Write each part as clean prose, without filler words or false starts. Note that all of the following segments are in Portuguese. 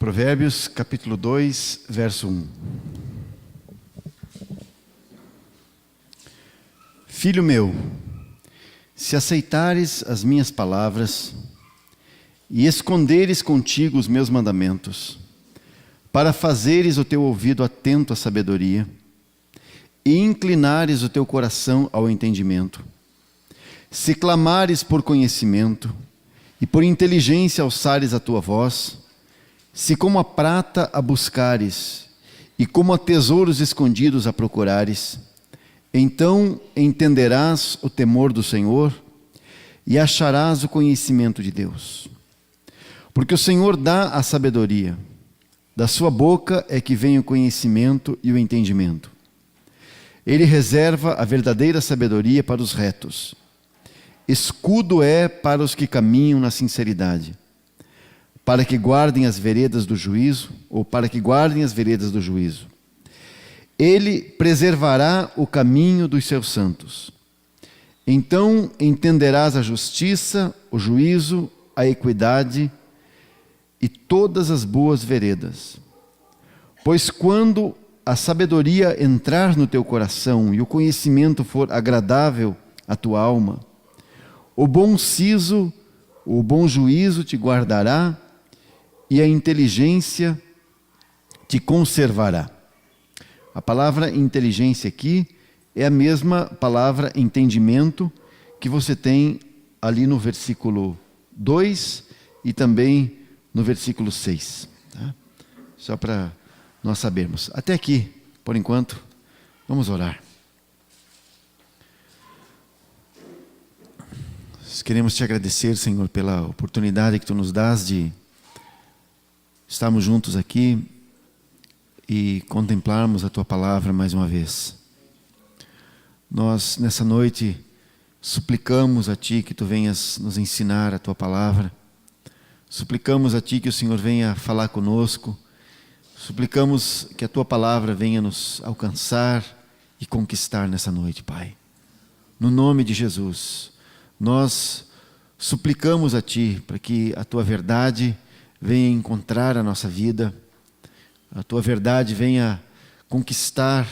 Provérbios capítulo 2, verso 1. Filho meu, se aceitares as minhas palavras e esconderes contigo os meus mandamentos, para fazeres o teu ouvido atento à sabedoria e inclinares o teu coração ao entendimento, se clamares por conhecimento e por inteligência alçares a tua voz, se como a prata a buscares e como a tesouros escondidos a procurares, então entenderás o temor do Senhor e acharás o conhecimento de Deus. Porque o Senhor dá a sabedoria, da sua boca é que vem o conhecimento e o entendimento. Ele reserva a verdadeira sabedoria para os retos. Escudo é para os que caminham na sinceridade, para que guardem as veredas do juízo, ou para que guardem as veredas do juízo. Ele preservará o caminho dos seus santos. Então entenderás a justiça, o juízo, a equidade e todas as boas veredas. Pois quando a sabedoria entrar no teu coração e o conhecimento for agradável à tua alma, o bom siso, o bom juízo te guardará e a inteligência te conservará. A palavra inteligência aqui é a mesma palavra entendimento que você tem ali no versículo 2 e também no versículo 6. Tá? Só para nós sabermos. Até aqui, por enquanto, vamos orar. Nós queremos te agradecer, Senhor, pela oportunidade que tu nos dás de estarmos juntos aqui e contemplarmos a tua palavra mais uma vez. Nós, nessa noite, suplicamos a ti que tu venhas nos ensinar a tua palavra. Suplicamos a ti que o Senhor venha falar conosco. Suplicamos que a tua palavra venha nos alcançar e conquistar nessa noite, Pai. No nome de Jesus, nós suplicamos a ti para que a tua verdade venha encontrar a nossa vida, a tua verdade venha conquistar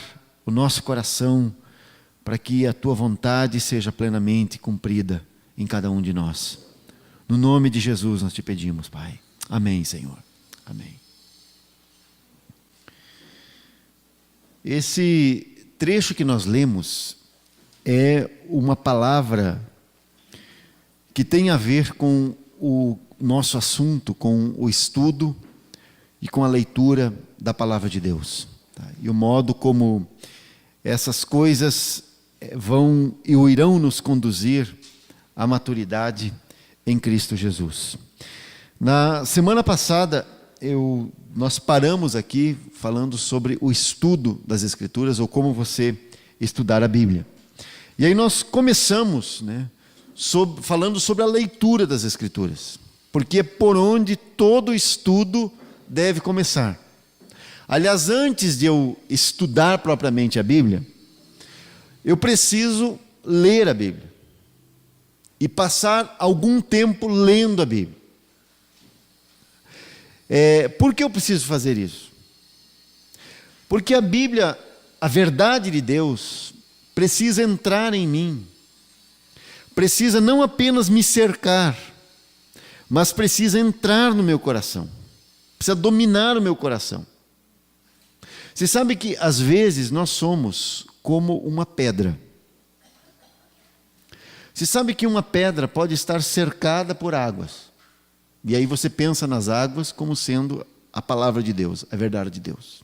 o nosso coração, para que a tua vontade seja plenamente cumprida em cada um de nós. No nome de Jesus nós te pedimos, Pai. Amém, Senhor. Amém. Esse trecho que nós lemos é uma palavra que tem a ver com o nosso assunto, com o estudo e com a leitura da palavra de Deus. E o modo como essas coisas vão e irão nos conduzir à maturidade em Cristo Jesus. Na semana passada, nós paramos aqui falando sobre o estudo das Escrituras, ou como você estudar a Bíblia. E aí nós começamos, falando sobre a leitura das Escrituras, porque é por onde todo estudo deve começar. Aliás, antes de eu estudar propriamente a Bíblia, eu preciso ler a Bíblia e passar algum tempo lendo a Bíblia. Por que eu preciso fazer isso? Porque a Bíblia, a verdade de Deus, precisa entrar em mim, precisa não apenas me cercar, mas precisa entrar no meu coração, precisa dominar o meu coração. Você sabe que às vezes nós somos como uma pedra. Você sabe que uma pedra pode estar cercada por águas, e aí você pensa nas águas como sendo a palavra de Deus, a verdade de Deus.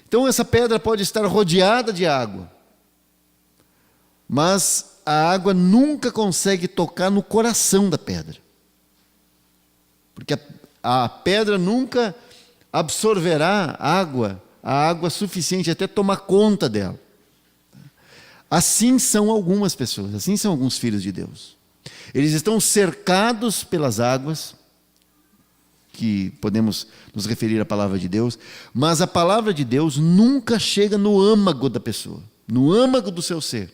Então essa pedra pode estar rodeada de água, mas a água nunca consegue tocar no coração da pedra, porque a pedra nunca absorverá a água suficiente até tomar conta dela. Assim são algumas pessoas, assim são alguns filhos de Deus. Eles estão cercados pelas águas, que podemos nos referir à palavra de Deus, mas a palavra de Deus nunca chega no âmago da pessoa, no âmago do seu ser.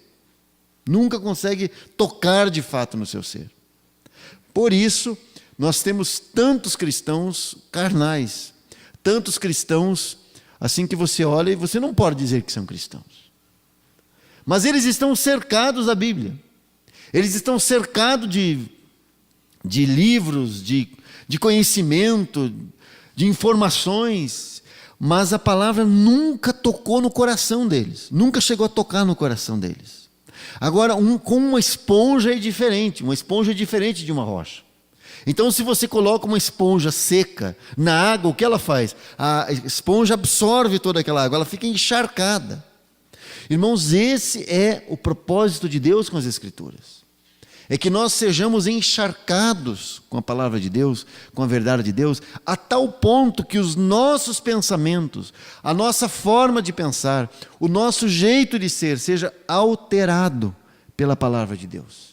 Nunca consegue tocar de fato no seu ser. Por isso, nós temos tantos cristãos carnais, tantos cristãos assim que você olha e você não pode dizer que são cristãos. Mas eles estão cercados da Bíblia. Eles estão cercados de livros, de conhecimento, de informações, mas a palavra nunca tocou no coração deles, nunca chegou a tocar no coração deles. Agora, com uma esponja é diferente, uma esponja é diferente de uma rocha. Então, se você coloca uma esponja seca na água, o que ela faz? A esponja absorve toda aquela água, ela fica encharcada. Irmãos, esse é o propósito de Deus com as Escrituras. É que nós sejamos encharcados com a palavra de Deus, com a verdade de Deus, a tal ponto que os nossos pensamentos, a nossa forma de pensar, o nosso jeito de ser, seja alterado pela palavra de Deus.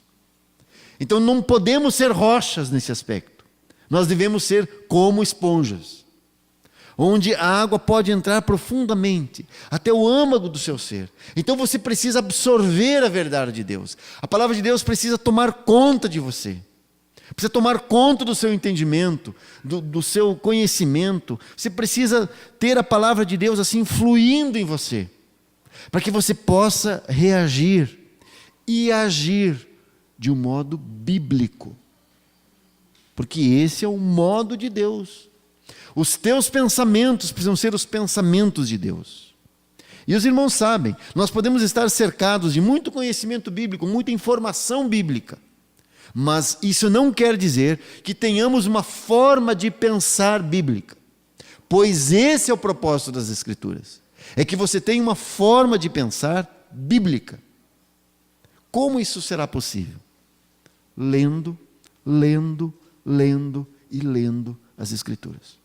Então não podemos ser rochas nesse aspecto. Nós devemos ser como esponjas, onde a água pode entrar profundamente, até o âmago do seu ser. Então você precisa absorver a verdade de Deus. A palavra de Deus precisa tomar conta de você. Precisa tomar conta do seu entendimento, do seu conhecimento. Você precisa ter a palavra de Deus assim fluindo em você, para que você possa reagir e agir de um modo bíblico. Porque esse é o modo de Deus. Os teus pensamentos precisam ser os pensamentos de Deus. E os irmãos sabem, nós podemos estar cercados de muito conhecimento bíblico, muita informação bíblica, mas isso não quer dizer que tenhamos uma forma de pensar bíblica, pois esse é o propósito das Escrituras, é que você tenha uma forma de pensar bíblica. Como isso será possível? Lendo e lendo as Escrituras.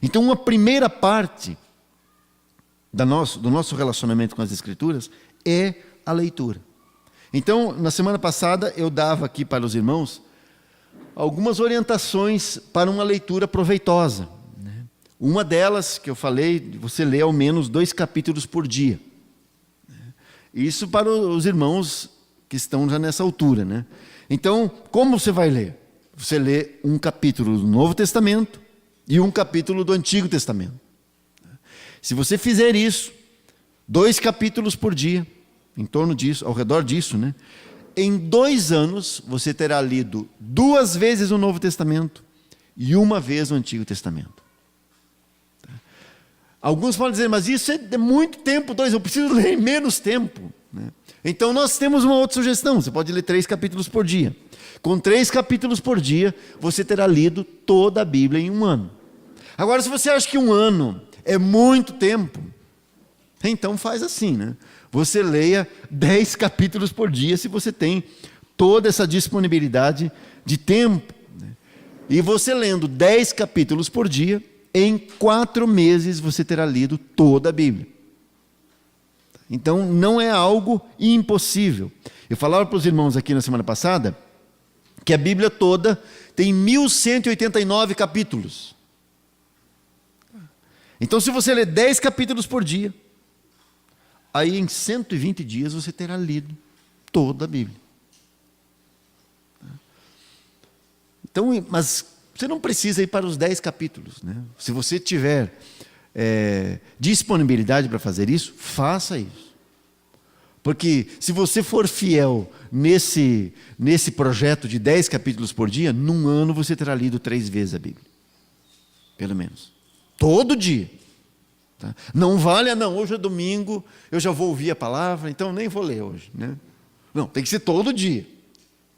Então, uma primeira parte do nosso relacionamento com as Escrituras é a leitura. Então, na semana passada, eu dava aqui para os irmãos algumas orientações para uma leitura proveitosa. Uma delas, que eu falei, você lê ao menos 2 capítulos por dia. Isso para os irmãos que estão já nessa altura, né? Então, como você vai ler? Você lê um capítulo do Novo Testamento e um capítulo do Antigo Testamento. Se você fizer isso, 2 capítulos por dia, em torno disso, ao redor disso, né? Em 2 anos, você terá lido 2 vezes o Novo Testamento e 1 vez o Antigo Testamento. Alguns podem dizer, mas isso é muito tempo, 2, eu preciso ler em menos tempo, né? Então nós temos uma outra sugestão, você pode ler 3 capítulos por dia. Com 3 capítulos por dia, você terá lido toda a Bíblia em 1 ano. Agora, se você acha que 1 ano é muito tempo, então faz assim, né? Você leia 10 capítulos por dia, se você tem toda essa disponibilidade de tempo, né? E você lendo 10 capítulos por dia, em 4 meses você terá lido toda a Bíblia. Então não é algo impossível. Eu falava para os irmãos aqui na semana passada que a Bíblia toda tem 1189 capítulos. Então, se você ler 10 capítulos por dia, aí em 120 dias você terá lido toda a Bíblia. Então, mas você não precisa ir para os 10 capítulos, né? Se você tiver disponibilidade para fazer isso, faça isso. Porque se você for fiel nesse projeto de 10 capítulos por dia, num ano você terá lido 3 vezes a Bíblia. Pelo menos. Todo dia. Tá? Não vale, não, hoje é domingo, eu já vou ouvir a palavra, então nem vou ler hoje, né? Não, tem que ser todo dia.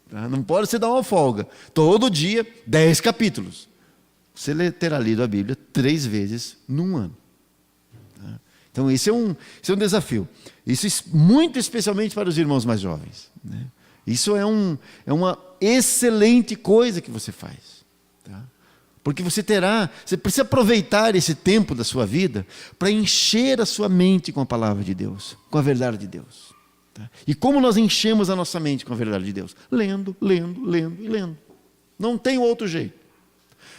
Tá? Não pode ser dar uma folga. Todo dia, 10 capítulos. Você terá lido a Bíblia 3 vezes num ano. Tá? Então esse é um desafio. Isso muito especialmente para os irmãos mais jovens, né? Isso é uma excelente coisa que você faz. Tá? Porque você precisa aproveitar esse tempo da sua vida para encher a sua mente com a palavra de Deus, com a verdade de Deus. Tá? E como nós enchemos a nossa mente com a verdade de Deus? Lendo e lendo. Não tem outro jeito.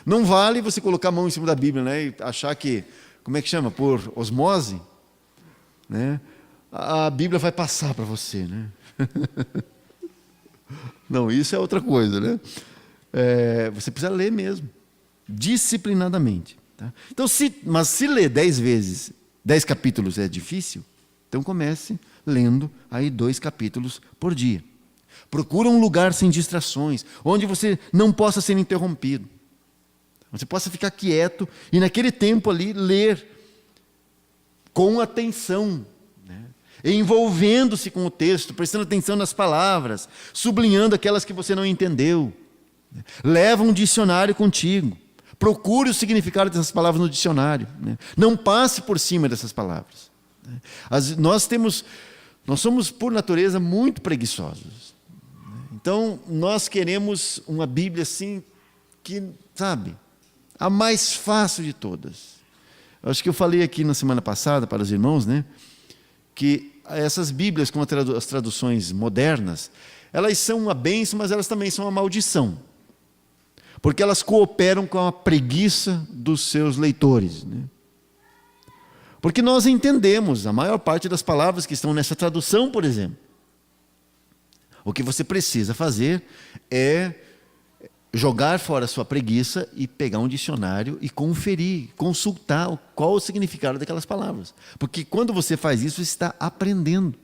Não vale você colocar a mão em cima da Bíblia, né, e achar que, como é que chama? Por osmose, né? A Bíblia vai passar para você, né? Não, isso é outra coisa, né? você precisa ler mesmo, disciplinadamente. Tá? Então, mas se ler 10 vezes, 10 capítulos é difícil, então comece lendo aí 2 capítulos por dia. Procura um lugar sem distrações, onde você não possa ser interrompido. Você possa ficar quieto e naquele tempo ali ler com atenção, né? Envolvendo-se com o texto, prestando atenção nas palavras, sublinhando aquelas que você não entendeu. Leva um dicionário contigo. Procure o significado dessas palavras no dicionário, né? Não passe por cima dessas palavras. Nós somos, por natureza, muito preguiçosos. Então, nós queremos uma Bíblia assim, que, sabe, a mais fácil de todas. Eu acho que eu falei aqui na semana passada para os irmãos, né, que essas Bíblias com as traduções modernas, elas são uma bênção, mas elas também são uma maldição. Porque elas cooperam com a preguiça dos seus leitores, né? Porque nós entendemos a maior parte das palavras que estão nessa tradução, por exemplo. O que você precisa fazer é jogar fora a sua preguiça e pegar um dicionário e conferir, consultar qual o significado daquelas palavras. Porque quando você faz isso, você está aprendendo.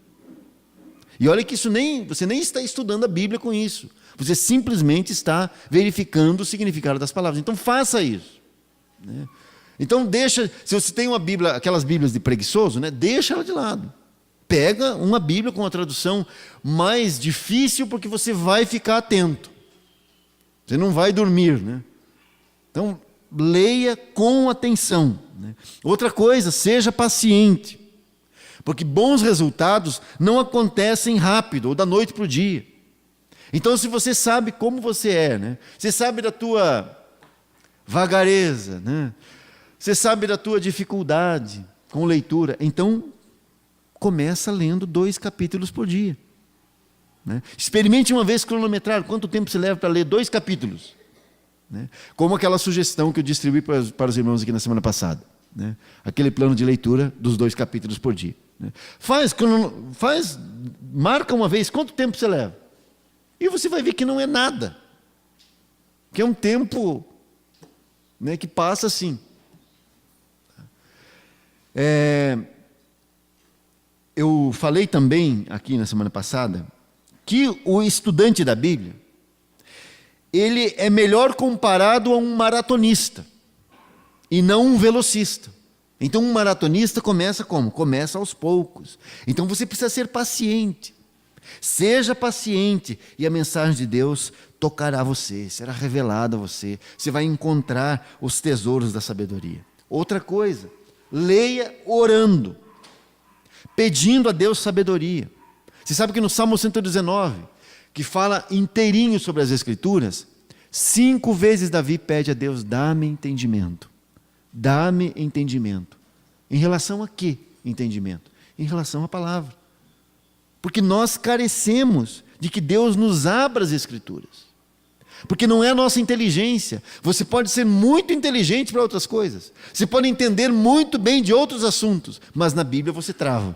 E olha que você nem está estudando a Bíblia com isso. Você simplesmente está verificando o significado das palavras. Então faça isso, né? Então se você tem uma Bíblia, aquelas Bíblias de preguiçoso, né, deixa ela de lado. Pega uma Bíblia com uma tradução mais difícil, porque você vai ficar atento. Você não vai dormir, né? Então, leia com atenção, né? Outra coisa, seja paciente. Porque bons resultados não acontecem rápido, ou da noite para o dia. Então, se você sabe como você é, né? Você sabe da tua vagareza, né? Você sabe da tua dificuldade com leitura, então começa lendo 2 capítulos por dia, né? Experimente uma vez cronometrar quanto tempo você leva para ler 2 capítulos, né? Como aquela sugestão que eu distribuí para os irmãos aqui na semana passada, né? Aquele plano de leitura dos 2 capítulos por dia, né? Marca uma vez quanto tempo você leva, e você vai ver que não é nada, que é um tempo, né, que passa assim. Eu falei também aqui na semana passada que o estudante da Bíblia, ele é melhor comparado a um maratonista e não um velocista. Então um maratonista começa como? Começa aos poucos. Então você precisa ser paciente. Seja paciente e a mensagem de Deus tocará você, será revelada a você. Você vai encontrar os tesouros da sabedoria. Outra coisa, leia orando, pedindo a Deus sabedoria. Você sabe que no Salmo 119, que fala inteirinho sobre as Escrituras, 5 vezes Davi pede a Deus: dá-me entendimento. Dá-me entendimento. Em relação a quê entendimento? Em relação à palavra. Porque nós carecemos de que Deus nos abra as Escrituras. Porque não é a nossa inteligência. Você pode ser muito inteligente para outras coisas. Você pode entender muito bem de outros assuntos, mas na Bíblia você trava.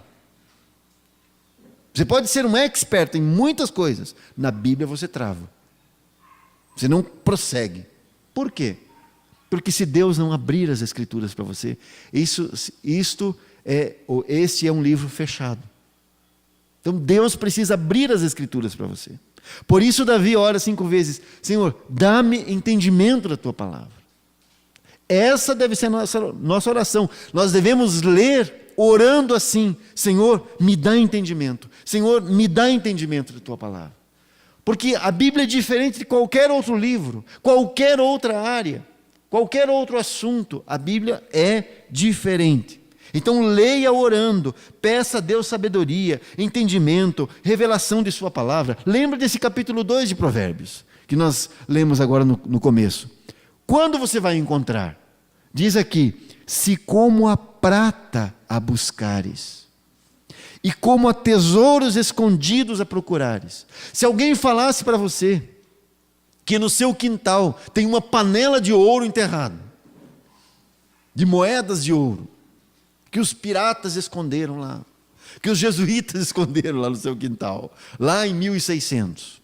Você pode ser um expert em muitas coisas, na Bíblia você trava. Você não prossegue. Por quê? Porque se Deus não abrir as Escrituras para você, esse é um livro fechado. Então Deus precisa abrir as Escrituras para você. Por isso Davi ora 5 vezes: Senhor, dá-me entendimento da tua palavra. Essa deve ser a nossa oração. Nós devemos ler orando assim: Senhor, me dá entendimento. Senhor, me dá entendimento da tua palavra. Porque a Bíblia é diferente de qualquer outro livro, qualquer outra área, qualquer outro assunto. A Bíblia é diferente. Então leia orando, peça a Deus sabedoria, entendimento, revelação de sua palavra. Lembra desse capítulo 2 de Provérbios, que nós lemos agora no começo. Quando você vai encontrar? Diz aqui: se como a prata a buscares, e como a tesouros escondidos a procurares. Se alguém falasse para você que no seu quintal tem uma panela de ouro enterrada, de moedas de ouro, que os piratas esconderam lá, que os jesuítas esconderam lá no seu quintal, lá em 1600.